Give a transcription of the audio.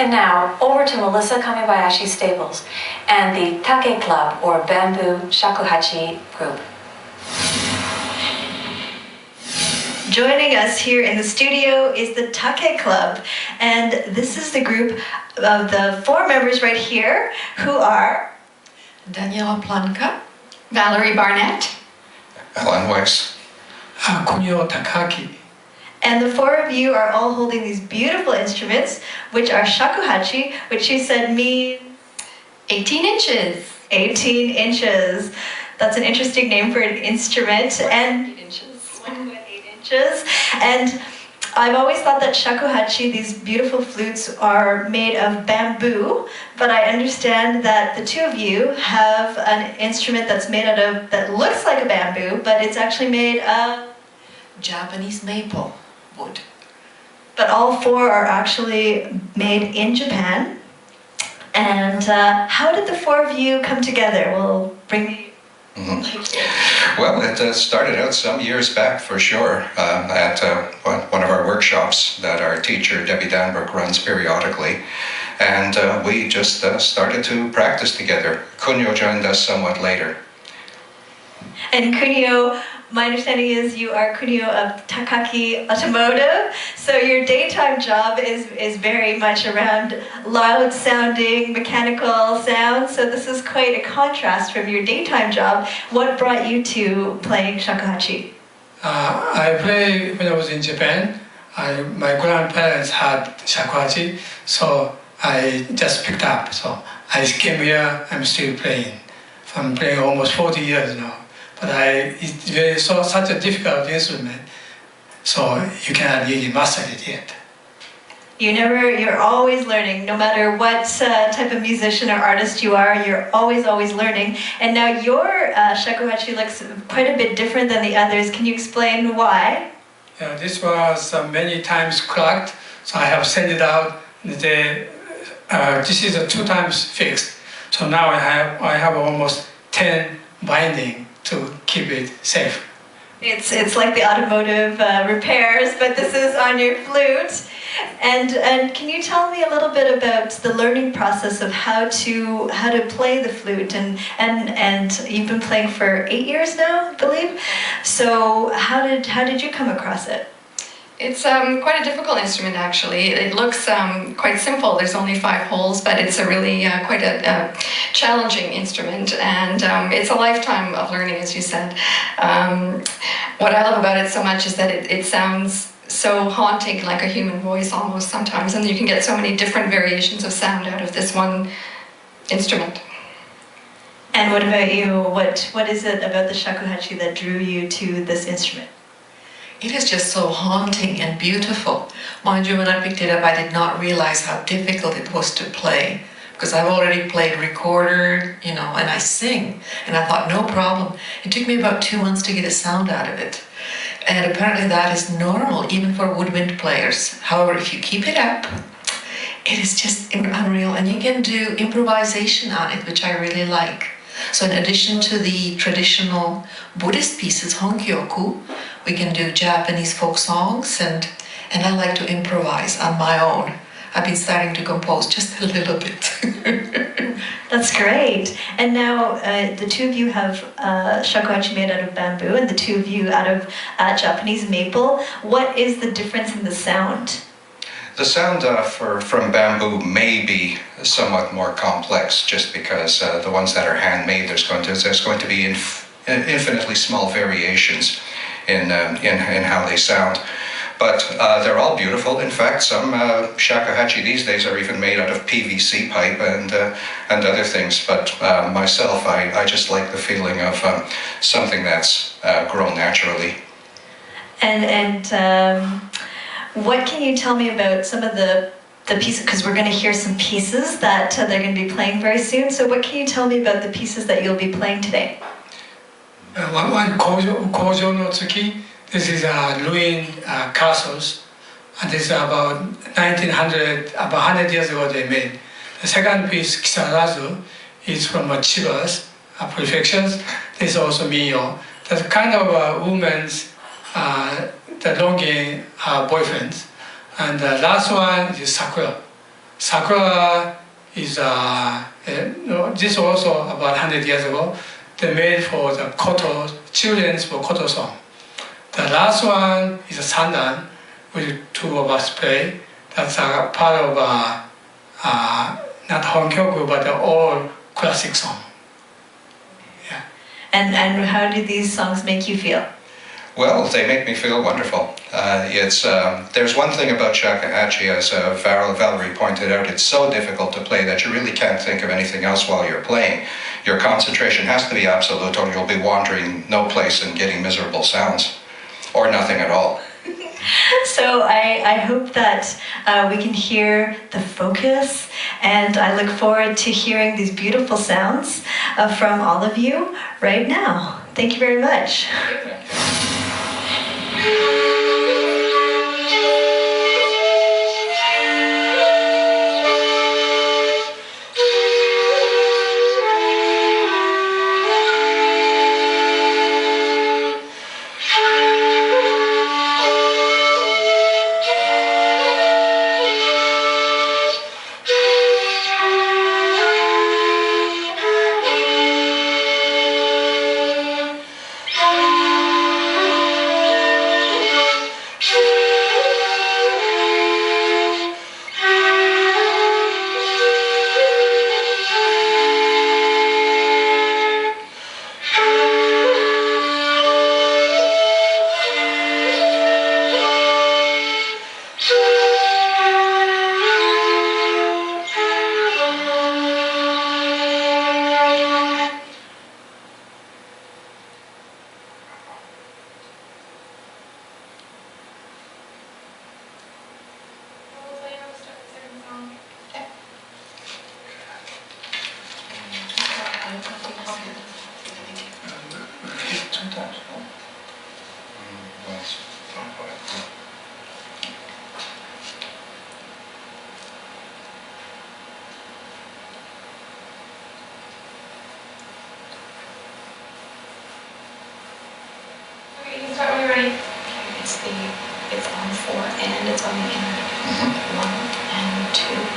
And now, over to Melissa Kamibayashi Staples and the Take Club, or Bamboo Shakuhachi group. Joining us here in the studio is the Take Club, and this is the group of the 4 members right here, who are Daniela Planka, Valerie Barnett, Alan Weiss, Kunio Takaki. And the 4 of you are all holding these beautiful instruments, which are shakuhachi, which you said means 18 inches. 18 inches. That's an interesting name for an instrument. And 8 inches. 8 inches. And I've always thought that shakuhachi, these beautiful flutes, are made of bamboo, but I understand that the 2 of you have an instrument that's made out of, that looks like a bamboo, but it's actually made of Japanese maple wood. But all 4 are actually made in Japan. And how did the 4 of you come together? We'll bring the Well, it started out some years back for sure at one of our workshops that our teacher Debbie Danbrook runs periodically. And we just started to practice together. Kunio joined us somewhat later. And Kunio, my understanding is you are Kunio of Takaki Automotive, so your daytime job is very much around loud-sounding mechanical sounds, so this is quite a contrast from your daytime job. What brought you to playing shakuhachi? I played when I was in Japan. My grandparents had shakuhachi, so I just picked up. So I came here, I'm still playing. I'm playing almost 40 years now. But it's such a difficult instrument, so you cannot really master it yet. You're always learning, no matter what type of musician or artist you are, you're always learning. And now your shakuhachi looks quite a bit different than the others. Can you explain why? Yeah, this was many times cracked, so I have sent it out. This is a 2 times fixed, so now I have almost 10 binding to keep it safe. It's like the automotive repairs, but this is on your flute. And can you tell me a little bit about the learning process of how to play the flute? And you've been playing for 8 years now, I believe. So how did you come across it? It's quite a difficult instrument, actually. It looks quite simple. There's only 5 holes, but it's a really quite a challenging instrument, and it's a lifetime of learning, as you said. What I love about it so much is that it sounds so haunting, like a human voice almost sometimes, and you can get so many different variations of sound out of this one instrument. And what about you? What is it about the shakuhachi that drew you to this instrument? It is just so haunting and beautiful. Mind you, when I picked it up, I did not realize how difficult it was to play, because I've already played recorder, and I sing, and I thought, no problem. It took me about 2 months to get a sound out of it. And apparently that is normal, even for woodwind players. However, if you keep it up, it is just unreal, and you can do improvisation on it, which I really like. So in addition to the traditional Buddhist pieces, honkyoku, we can do Japanese folk songs, and I like to improvise on my own. I've been starting to compose just a little bit. That's great. And now the 2 of you have shakuhachi made out of bamboo, and the 2 of you out of Japanese maple. What is the difference in the sound? The sound from bamboo may be somewhat more complex, just because the ones that are handmade, there's going to be infinitely small variations in how they sound. But they're all beautiful. In fact, some shakuhachi these days are even made out of PVC pipe and other things. But myself, I just like the feeling of something that's grown naturally. And what can you tell me about some of the pieces? Because we're going to hear some pieces that they're going to be playing very soon. So what can you tell me about the pieces that you'll be playing today? One Kojo no Tsuki. This is ruined castles, and this is about 1900, about 100 years ago they made. The second piece, Kisarazu, is from Chiba's prefectures. This is also Minyo. That's kind of women's the longing boyfriends. And the last one is Sakura. Sakura is this also about 100 years ago. They made for the koto, children's for koto song. The last one is a sandan, which two of us play. That's a part of not honkyoku, but all classic song. Yeah. And how do these songs make you feel? Well, they make me feel wonderful. There's one thing about shakuhachi, as Valerie pointed out, it's so difficult to play that you really can't think of anything else while you're playing. Your concentration has to be absolute, or you'll be wandering no place and getting miserable sounds, or nothing at all. So I hope that we can hear the focus, and I look forward to hearing these beautiful sounds from all of you right now. Thank you very much. It's on 4 and it's on the inner. 1 and 2.